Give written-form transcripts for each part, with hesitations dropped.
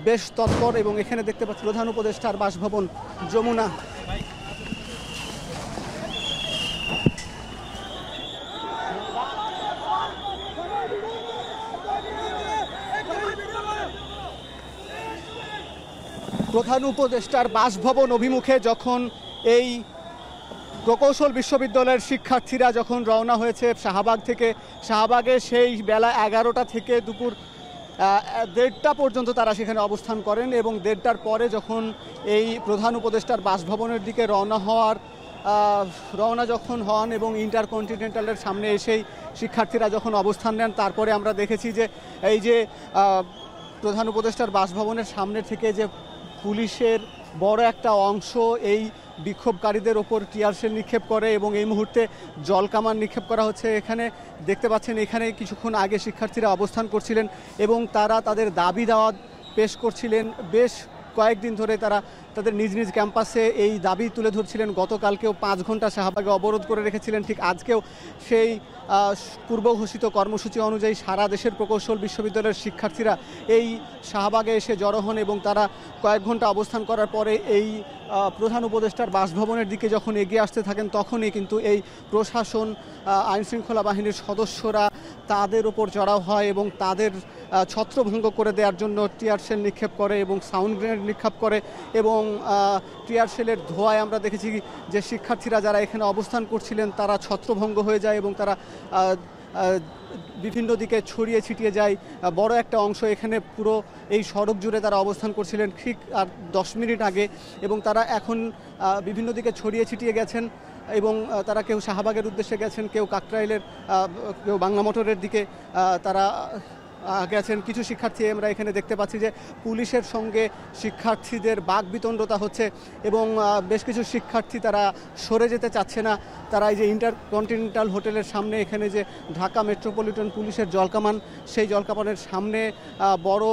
বেশ তৎপর এবং এখানে দেখতে পাচ্ছি প্রধান উপদেষ্টার বাসভবন যমুনা। প্রধান উপদেষ্টার বাসভবন অভিমুখে যখন এই প্রকৌশল বিশ্ববিদ্যালয়ের শিক্ষার্থীরা যখন রওনা হয়েছে শাহবাগ থেকে, শাহবাগে সেই বেলা 11টা থেকে দুপুর 1:30টা পর্যন্ত তারা সেখানে অবস্থান করেন এবং 1:30টার পরে যখন এই প্রধান উপদেষ্টার বাসভবনের দিকে রওনা যখন হন এবং ইন্টারকন্টিনেন্টালের সামনে এসেই শিক্ষার্থীরা যখন অবস্থান নেন, তারপরে আমরা দেখেছি যে এই যে প্রধান উপদেষ্টার বাসভবনের সামনে থেকে যে পুলিশের বড় একটা অংশ এই বিক্ষোভকারীদের ওপর টিয়ার শেল নিক্ষেপ করে এবং এই মুহূর্তে জলকামান নিক্ষেপ করা হচ্ছে। এখানে দেখতে পাচ্ছেন এখানে কিছুক্ষণ আগে শিক্ষার্থীরা অবস্থান করছিলেন এবং তারা তাদের দাবি দাওয়া পেশ করছিলেন। বেশ কয়েকদিন ধরে তারা তাদের নিজ নিজ ক্যাম্পাসে এই দাবি তুলে ধরছিলেন। গতকালকেও 5 ঘন্টা শাহবাগে অবরোধ করে রেখেছিলেন। ঠিক আজকেও সেই পূর্ব ঘোষিত কর্মসূচি অনুযায়ী সারা দেশের প্রকৌশল বিশ্ববিদ্যালয়ের শিক্ষার্থীরা এই শাহবাগে এসে জড়ো হন এবং তারা কয়েক ঘন্টা অবস্থান করার পরে এই প্রধান উপদেষ্টার বাসভবনের দিকে যখন এগিয়ে আসতে থাকেন, তখনই কিন্তু এই প্রশাসন, আইনশৃঙ্খলা বাহিনীর সদস্যরা তাদের ওপর চড়াও হয় এবং তাদের ছত্রভঙ্গ করে দেওয়ার জন্য টিয়ার শেল নিক্ষেপ করে এবং সাউন্ড গ্রেনেড নিক্ষেপ করে এবং টিয়ার শেলের ধোঁয়ায় আমরা দেখেছি যে শিক্ষার্থীরা যারা এখানে অবস্থান করছিলেন তারা ছত্রভঙ্গ হয়ে যায় এবং তারা বিভিন্ন দিকে ছড়িয়ে ছিটিয়ে যায়। বড় একটা অংশ এখানে পুরো এই সড়ক জুড়ে তারা অবস্থান করছিলেন ঠিক আর 10 মিনিট আগে এবং তারা এখন বিভিন্ন দিকে ছড়িয়ে ছিটিয়ে গেছেন এবং তারা কেউ শাহবাগের উদ্দেশ্যে গেছেন, কেউ কাকরাইলের, কেউ বাংলা মোটরের দিকে তারা গেছেন। কিছু শিক্ষার্থী আমরা এখানে দেখতে পাচ্ছি যে পুলিশের সঙ্গে শিক্ষার্থীদের বাকবিতণ্ডতা হচ্ছে এবং বেশ কিছু শিক্ষার্থী তারা সরে যেতে চাচ্ছে না। তারা এই যে ইন্টারকন্টিনেন্টাল হোটেলের সামনে এখানে যে ঢাকা মেট্রোপলিটন পুলিশের জলকামান, সেই জলকামানের সামনে বড়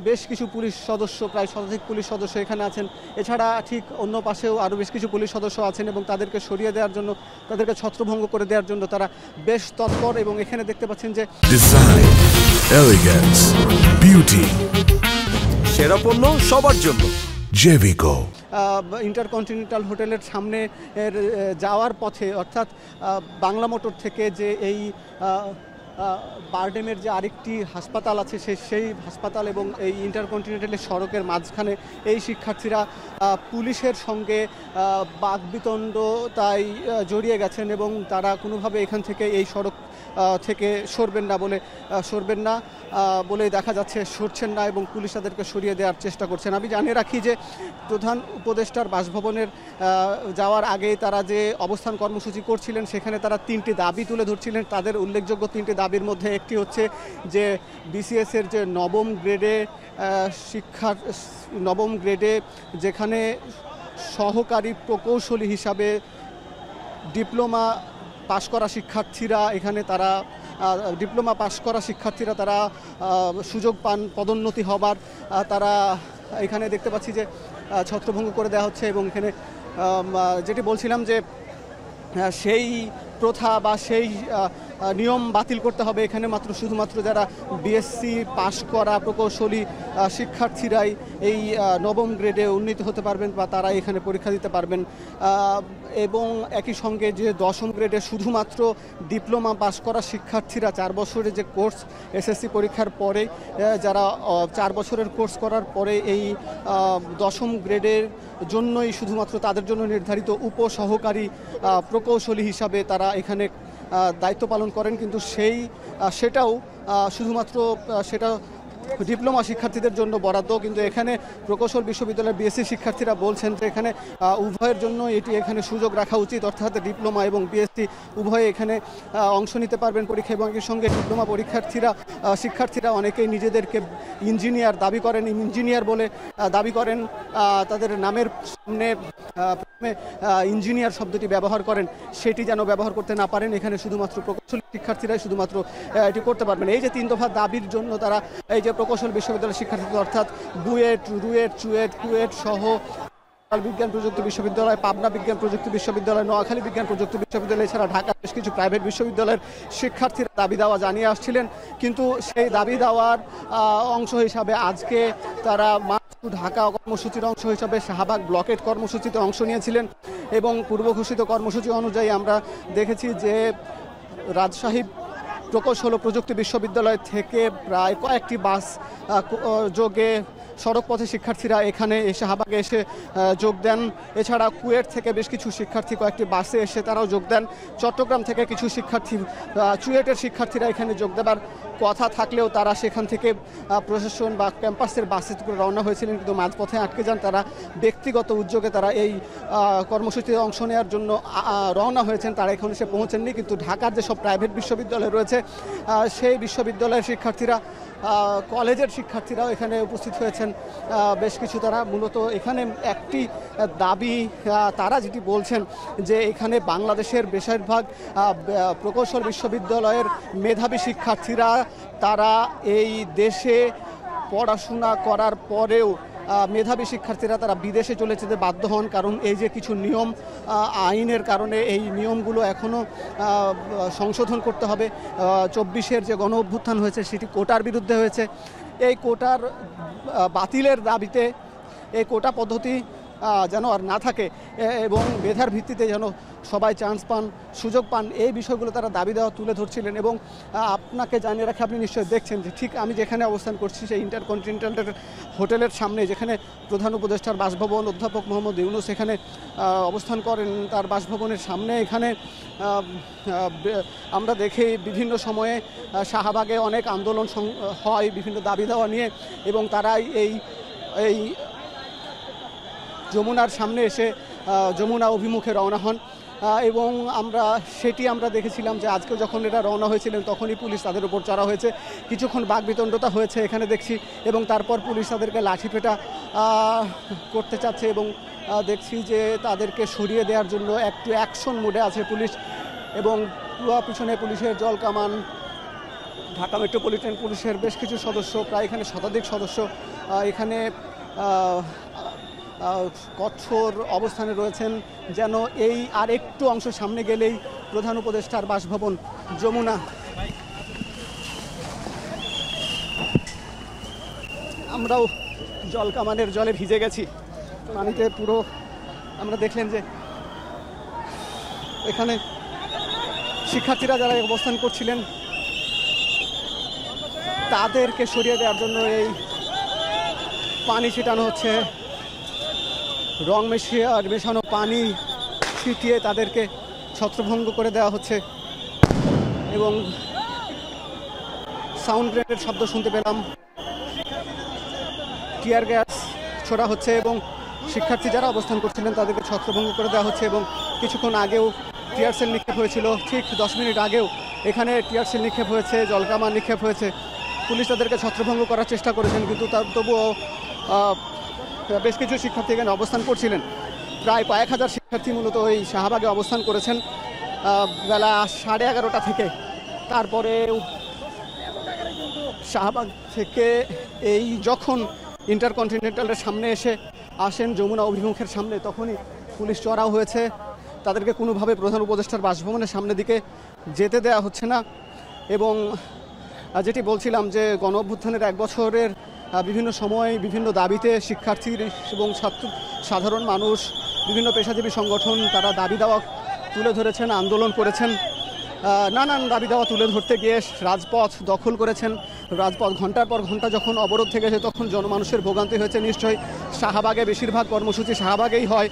বেশ কিছু পুলিশ সদস্য, প্রায় শতাধিক পুলিশ সদস্য এখানে আছেন। এছাড়া ঠিক অন্য পাশেও আরও বেশ কিছু পুলিশ সদস্য আছেন এবং তাদেরকে সরিয়ে দেওয়ার জন্য, তাদেরকে ছত্রভঙ্গ করে দেওয়ার জন্য তারা বেশ তৎপর এবং এখানে দেখতে পাচ্ছেন যে এলিগেন্স, বিউটি, সেরা পণ্য সবার জন্য জেভিকো। ইন্টারকন্টিনেন্টাল হোটেলের সামনে যাওয়ার পথে, অর্থাৎ বাংলা মোটর থেকে যে এই বারডেমের যে আরেকটি হাসপাতাল আছে সেই হাসপাতাল এবং এই ইন্টারকন্টিনেন্টালের সড়কের মাঝখানে এই শিক্ষার্থীরা পুলিশের সঙ্গে বাকবিতণ্ডতায় জড়িয়ে গেছেন এবং তারা কোনোভাবে এখান থেকে এই সড়ক থেকে সরবেন না বলে দেখা যাচ্ছে, সরছেন না এবং পুলিশ তাদেরকে সরিয়ে দেওয়ার চেষ্টা করছেন। আমি জানিয়ে রাখি যে প্রধান উপদেষ্টার বাসভবনের যাওয়ার আগেই তারা যে অবস্থান কর্মসূচি করছিলেন সেখানে তারা 3টি দাবি তুলে ধরছিলেন। তাদের উল্লেখযোগ্য 3টি দাবির মধ্যে একটি হচ্ছে যে বিসিএসের যে নবম গ্রেডে যেখানে সহকারী প্রকৌশলী হিসাবে ডিপ্লোমা পাশ করা শিক্ষার্থীরা তারা সুযোগ পান পদোন্নতি হবার, তারা এখানে দেখতে পাচ্ছি যে ছত্রভঙ্গ করে দেওয়া হচ্ছে এবং এখানে যেটি বলছিলাম যে সেই প্রথা বা সেই নিয়ম বাতিল করতে হবে। এখানে শুধুমাত্র যারা বিএসসি পাশ করা প্রকৌশলী শিক্ষার্থীরাই এই নবম গ্রেডে উন্নীত হতে পারবেন বা তারা এখানে পরীক্ষা দিতে পারবেন এবং একই সঙ্গে যে 10ম গ্রেডে শুধুমাত্র ডিপ্লোমা পাশ করা শিক্ষার্থীরা 4 বছরের যে কোর্স এসএসসি পরীক্ষার পরে যারা 4 বছরের কোর্স করার পরে এই 10ম গ্রেডের জন্যই শুধুমাত্র তাদের জন্য নির্ধারিত উপসহকারী প্রকৌশলী হিসাবে তারা এখানে দায়িত্ব পালন করেন, কিন্তু সেটাও শুধুমাত্র ডিপ্লোমা শিক্ষার্থীদের জন্য বরাদ্দ। কিন্তু এখানে প্রকৌশল বিশ্ববিদ্যালয়ের বিএসসি শিক্ষার্থীরা বলছেন যে এখানে উভয়ের জন্য এখানে সুযোগ রাখা উচিত, অর্থাৎ ডিপ্লোমা এবং বিএসসি উভয়ে এখানে অংশ নিতে পারবেন পরীক্ষা এবং এর সঙ্গে ডিপ্লোমা শিক্ষার্থীরা অনেকেই নিজেদেরকে ইঞ্জিনিয়ার বলে দাবি করেন। তাদের নামের সামনে ইঞ্জিনিয়ার শব্দটি ব্যবহার করেন, সেটি যেন ব্যবহার করতে না পারেন। এখানে শুধুমাত্র প্রকৌশল শিক্ষার্থীরাই শুধুমাত্র এটি করতে পারবেন। এই যে 3 দফা দাবির জন্য তারা এই যে প্রকৌশল বিশ্ববিদ্যালয়ের শিক্ষার্থীদের অর্থাৎ বুয়েট, রুয়েট, চুয়েট, কুয়েট সহ বিজ্ঞান প্রযুক্তি বিশ্ববিদ্যালয়, পাবনা বিজ্ঞান প্রযুক্তি বিশ্ববিদ্যালয়, নোয়াখালী বিজ্ঞান প্রযুক্তি বিশ্ববিদ্যালয় এছাড়া ঢাকার বেশ কিছু প্রাইভেট বিশ্ববিদ্যালয়ের শিক্ষার্থীরা দাবি দাওয়া জানিয়ে আসছিলেন। কিন্তু সেই দাবি দাওয়ার অংশ হিসাবে আজকে তারা ঢাকা কর্মসূচির অংশ হিসাবে শাহবাগ ব্লকেট কর্মসূচিতে অংশ নিয়েছিলেন এবং পূর্ব ঘোষিত কর্মসূচি অনুযায়ী আমরা দেখেছি যে রাজশাহী প্রকৌশল ও প্রযুক্তি বিশ্ববিদ্যালয় থেকে প্রায় কয়েকটি বাস যোগে সড়কপথে শিক্ষার্থীরা এখানে শাহবাগে এসে যোগ দেন। এছাড়া কুয়েট থেকে বেশ কিছু শিক্ষার্থী কয়েকটি বাসে এসে তারাও যোগ দেন। চট্টগ্রাম থেকে কিছু শিক্ষার্থী, চুয়েটের শিক্ষার্থীরা এখানে যোগ দেবার কথা থাকলেও তারা সেখান থেকে প্রশাসন বা ক্যাম্পাসের বাসে করে রওনা হয়েছিলেন, কিন্তু মাঝপথে আটকে যান। তারা ব্যক্তিগত উদ্যোগে তারা এই কর্মসূচিতে অংশ নেওয়ার জন্য রওনা হয়েছেন, তারা এখানে এসে পৌঁছেননি। কিন্তু ঢাকার যেসব প্রাইভেট বিশ্ববিদ্যালয় রয়েছে সেই বিশ্ববিদ্যালয়ের শিক্ষার্থীরা, কলেজের শিক্ষার্থীরাও এখানে উপস্থিত হয়েছেন বেশ কিছু। তারা মূলত এখানে একটি দাবি তারা যেটি বলছেন যে এখানে বাংলাদেশের বেশিরভাগ প্রকৌশল বিশ্ববিদ্যালয়ের মেধাবী শিক্ষার্থীরা তারা এই দেশে পড়াশোনা করার পরেও মেধাবী শিক্ষার্থীরা তারা বিদেশে চলে যেতে বাধ্য হন, কারণ এই যে কিছু নিয়ম আইনের কারণে এই নিয়মগুলো এখনও সংশোধন করতে হবে। 24-এর যে গণ অভ্যুত্থান হয়েছে সেটি কোটার বিরুদ্ধে হয়েছে। এই কোটার বাতিলের দাবিতে এই কোটা পদ্ধতি যেন আর না থাকে এবং মেধার ভিত্তিতে যেন সবাই চান্স পান, সুযোগ পান, এই বিষয়গুলো তারা দাবি দেওয়া তুলে ধরছিলেন। এবং আপনাকে জানিয়ে রাখি, আপনি নিশ্চয়ই দেখছেন যে ঠিক আমি যেখানে অবস্থান করছি সেই ইন্টারকন্টিনেন্টাল হোটেলের সামনে, যেখানে প্রধান উপদেষ্টার বাসভবন অধ্যাপক মোহাম্মদ ইউনূস এখানে অবস্থান করেন, তার বাসভবনের সামনে এখানে আমরা দেখি বিভিন্ন সময়ে শাহবাগে অনেক আন্দোলন হয় বিভিন্ন দাবি দেওয়া নিয়ে, এবং তারাই এই যমুনার সামনে এসে যমুনা অভিমুখে রওনা হন। এবং আমরা দেখেছিলাম যে আজকে যখন এরা রওনা হয়েছিলেন তখনই পুলিশ তাদের উপর চড়া হয়েছে, কিছুক্ষণ বাকবিতণ্ডতা হয়েছে এখানে দেখছি, এবং তারপর পুলিশ তাদেরকে লাঠিপেটা করতে চাচ্ছে এবং দেখছি যে তাদেরকে সরিয়ে দেওয়ার জন্য একটু অ্যাকশন মোডে আছে পুলিশ। এবং পিছনে পুলিশের জল কামান, ঢাকা মেট্রোপলিটন পুলিশের বেশ কিছু সদস্য, প্রায় এখানে শতাধিক সদস্য এখানে কঠোর অবস্থানে রয়েছেন, যেন এই আর একটু অংশ সামনে গেলেই প্রধান উপদেষ্টার বাসভবন যমুনা। আমরাও জল কামানের জলে ভিজে গেছি, পানিতে পুরো। আমরা দেখলেন যে এখানে শিক্ষার্থীরা যারা অবস্থান করছিলেন তাদেরকে সরিয়ে দেওয়ার জন্য এই পানি ছিটানো হচ্ছে, রং মেশানো পানি ছিটিয়ে তাদেরকে ছত্রভঙ্গ করে দেওয়া হচ্ছে। এবং সাউন্ড গ্রেনেডের শব্দ শুনতে পেলাম, টিয়ার গ্যাস ছোড়া হচ্ছে এবং শিক্ষার্থী যারা অবস্থান করছিলেন তাদেরকে ছত্রভঙ্গ করে দেওয়া হচ্ছে। এবং কিছুক্ষণ আগেও টিয়ার সেল নিক্ষেপ হয়েছিল, ঠিক 10 মিনিট আগেও এখানে টিয়ার সেল নিক্ষেপ হয়েছে, জলকামান নিক্ষেপ হয়েছে। পুলিশ তাদেরকে ছত্রভঙ্গ করার চেষ্টা করেছেন, কিন্তু তবুও বেশ কিছু শিক্ষার্থী এখানে অবস্থান করছিলেন। প্রায় কয়েক হাজার শিক্ষার্থী মূলত ওই শাহবাগে অবস্থান করেছেন বেলা 11:30 থেকে। তারপরে শাহবাগ থেকে এই যখন ইন্টারকন্টিনেন্টালের সামনে এসে আসেন যমুনা অভিমুখের সামনে, তখনই পুলিশ চড়াও হয়েছে, তাদেরকে কোনোভাবে প্রধান উপদেষ্টার বাসভবনের সামনের দিকে যেতে দেওয়া হচ্ছে না। এবং যেটি বলছিলাম যে গণ অভ্যুত্থানের 1 বছরের বিভিন্ন সময় বিভিন্ন দাবিতে শিক্ষার্থী এবং সাধারণ মানুষ, বিভিন্ন পেশাজীবী সংগঠন তারা দাবি দেওয়া তুলে ধরেছেন, আন্দোলন করেছেন, নানান দাবি দেওয়া তুলে ধরতে গিয়ে রাজপথ দখল করেছেন। রাজপথ ঘন্টার পর ঘন্টা যখন অবরোধ থেকেছে তখন জনমানুষের ভোগান্তি হয়েছে নিশ্চয়ই। শাহবাগে বেশিরভাগ কর্মসূচি শাহবাগেই হয়।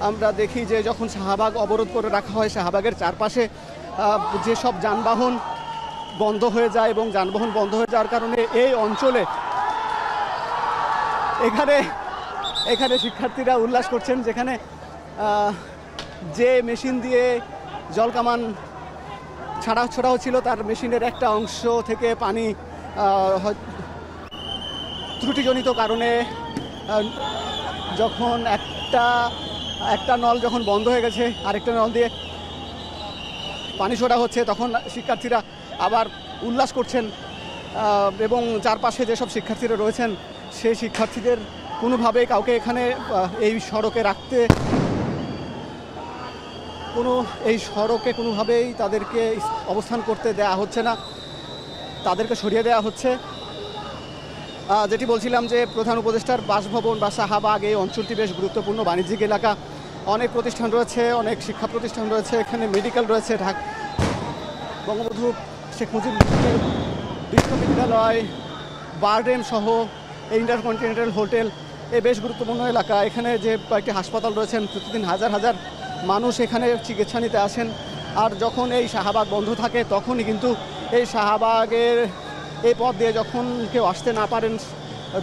আমরা দেখি যে যখন শাহবাগ অবরোধ করে রাখা হয়, শাহবাগের চারপাশে যেসব যানবাহন বন্ধ হয়ে যায়, এবং যানবাহন বন্ধ হয়ে যাওয়ার কারণে এই অঞ্চলে এখানে শিক্ষার্থীরা উল্লাস করছেন, যেখানে যে মেশিন দিয়ে জলকামান ছোড়া হচ্ছিল তার মেশিনের একটা অংশ থেকে পানি ত্রুটিজনিত কারণে যখন একটা নল যখন বন্ধ হয়ে গেছে, আরেকটা নল দিয়ে পানি ছোড়া হচ্ছে, তখন শিক্ষার্থীরা আবার উল্লাস করছেন। এবং চারপাশে যেসব শিক্ষার্থীরা রয়েছেন সেই শিক্ষার্থীদের কোনোভাবে কাউকে এখানে এই সড়কে রাখতে এই সড়কে কোনোভাবেই তাদেরকে অবস্থান করতে দেয়া হচ্ছে না, তাদেরকে সরিয়ে দেওয়া হচ্ছে। যেটি বলছিলাম যে প্রধান উপদেষ্টার বাসভবন বা শাহবাগ এই অঞ্চলটি বেশ গুরুত্বপূর্ণ বাণিজ্যিক এলাকা, অনেক প্রতিষ্ঠান রয়েছে, অনেক শিক্ষা প্রতিষ্ঠান রয়েছে, এখানে মেডিকেল রয়েছে, বঙ্গবন্ধু শেখ মুজিবুর বিশ্ববিদ্যালয়, বারডেম সহ ইন্টারকন্টিনেন্টাল হোটেল, এই বেশ গুরুত্বপূর্ণ এলাকা। এখানে যে কয়েকটি হাসপাতাল রয়েছেন, প্রতিদিন হাজার হাজার মানুষ এখানে চিকিৎসা নিতে আসেন। আর যখন এই শাহবাগ বন্ধ থাকে তখনই কিন্তু এই শাহবাগের এই পথ দিয়ে যখন কেউ আসতে না পারেন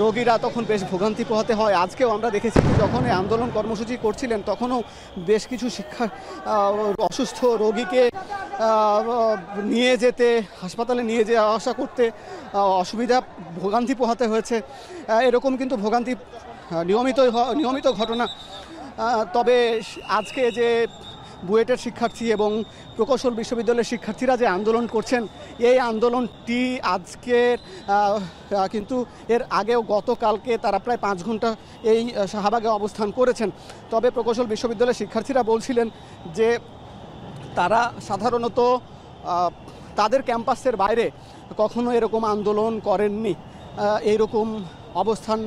রোগীরা, তখন বেশ ভোগান্তি পোহাতে হয়। আজকেও আমরা দেখেছি যখন এই আন্দোলন কর্মসূচি করছিলেন তখনও বেশ কিছু অসুস্থ রোগীকে নিয়ে যেতে, হাসপাতালে নিয়ে যাওয়া আসা করতে অসুবিধা, ভোগান্তি পোহাতে হয়েছে। এরকম কিন্তু ভোগান্তি নিয়মিত ঘটনা। তবে আজকে যে বুয়েটের শিক্ষার্থী এবং প্রকৌশল বিশ্ববিদ্যালয়ের শিক্ষার্থীরা যে আন্দোলন করছেন, এই আন্দোলনটি আজকের কিন্তু এর আগেও গতকালকে তারা প্রায় 5 ঘন্টা এই শাহবাগে অবস্থান করেছেন। তবে প্রকৌশল বিশ্ববিদ্যালয়ের শিক্ষার্থীরা বলছিলেন যে তারা সাধারণত তাদের ক্যাম্পাসের বাইরে কখনো এরকম আন্দোলন করেননি, এইরকম অবস্থান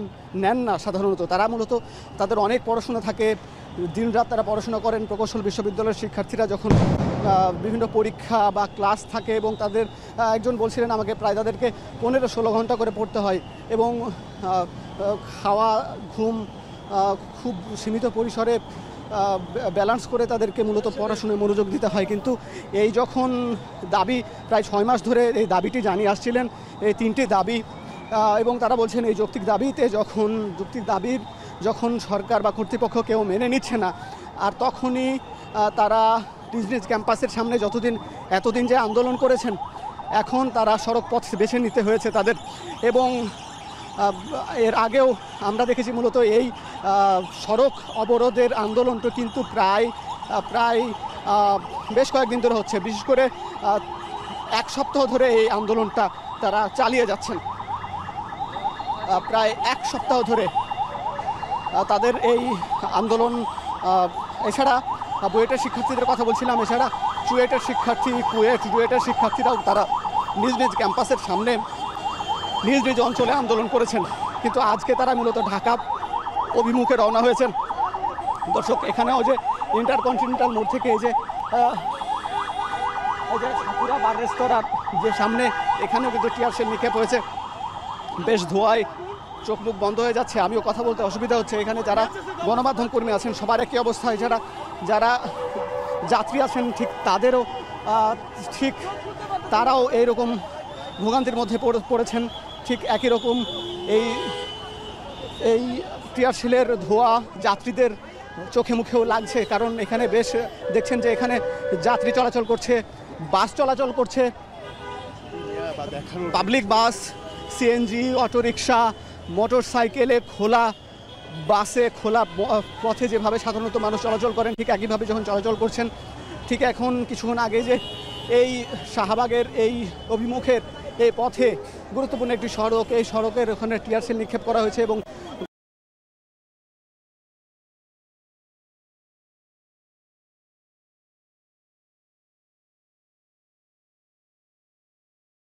নেন না সাধারণত। তারা মূলত তাদের অনেক পড়াশোনা থাকে, দিনরাত তারা পড়াশোনা করেন। প্রকৌশল বিশ্ববিদ্যালয়ের শিক্ষার্থীরা যখন বিভিন্ন পরীক্ষা বা ক্লাস থাকে এবং তাদের একজন বলছিলেন আমাকে প্রায় তাদেরকে 15-16 ঘন্টা করে পড়তে হয় এবং খাওয়া ঘুম খুব সীমিত পরিসরে ব্যালেন্স করে তাদেরকে মূলত পড়াশোনায় মনোযোগ দিতে হয়। কিন্তু এই যখন দাবি প্রায় 6 মাস ধরে এই দাবিটি জানিয়ে আসছিলেন, এই 3টি দাবি, এবং তারা বলছেন এই যৌক্তিক দাবিতে যখন সরকার বা কর্তৃপক্ষ কেউ মেনে নিচ্ছে না, আর তখনই তারা নিজ নিজ ক্যাম্পাসের সামনে এতদিন যে আন্দোলন করেছেন, এখন তারা সড়ক পথ বেছে নিতে হয়েছে তাদের। এবং এর আগেও আমরা দেখেছি মূলত এই সড়ক অবরোধের আন্দোলনটা কিন্তু প্রায় বেশ কয়েকদিন ধরে হচ্ছে। বিশেষ করে 1 সপ্তাহ ধরে এই আন্দোলনটা তারা চালিয়ে যাচ্ছেন। প্রায় 1 সপ্তাহ ধরে তাদের এই আন্দোলন। এছাড়া বুয়েটের শিক্ষার্থীদের কথা বলছিলাম, এছাড়া চুয়েটের শিক্ষার্থীরাও তারা নিজ নিজ ক্যাম্পাসের সামনে নিজ নিজ অঞ্চলে আন্দোলন করেছেন। কিন্তু আজকে তারা মূলত ঢাকা অভিমুখে রওনা হয়েছেন। দর্শক, এখানেও যে ইন্টারকন্টিনেন্টাল মোড় থেকে এই যে সাকুরা বার রেস্তোরাঁর যে সামনে, এখানেও কিন্তু টিয়ার শেল নিক্ষেপ হয়েছে। বেশ ধোঁয়ায় চোখ মুখ বন্ধ হয়ে যাচ্ছে, আমিও কথা বলতে অসুবিধা হচ্ছে। এখানে যারা গণমাধ্যম কর্মী আছেন সবার একই অবস্থা, এছাড়া যারা যাত্রী আছেন তারাও এইরকম ভোগান্তির মধ্যে পড়েছেন। ঠিক একই রকম এই টিয়ারশেলের ধোঁয়া যাত্রীদের চোখে মুখেও লাগছে, কারণ এখানে বেশ দেখছেন যে এখানে যাত্রী চলাচল করছে, বাস চলাচল করছে, public bus, CNG, autorickshaw, motor সাইকেলে খোলা, বাসে খোলা পথে যেভাবে সাধারণত মানুষ চলাচল করেন ঠিক একইভাবে যখন চলাচল করছেন। ঠিক এখন কিছুক্ষণ আগে যে এই শাহবাগের এই অভিমুখের এই পথে গুরুত্বপূর্ণ একটি সড়ক, এই সড়কের ওখানে টিয়ারশেল নিক্ষেপ করা হয়েছে এবং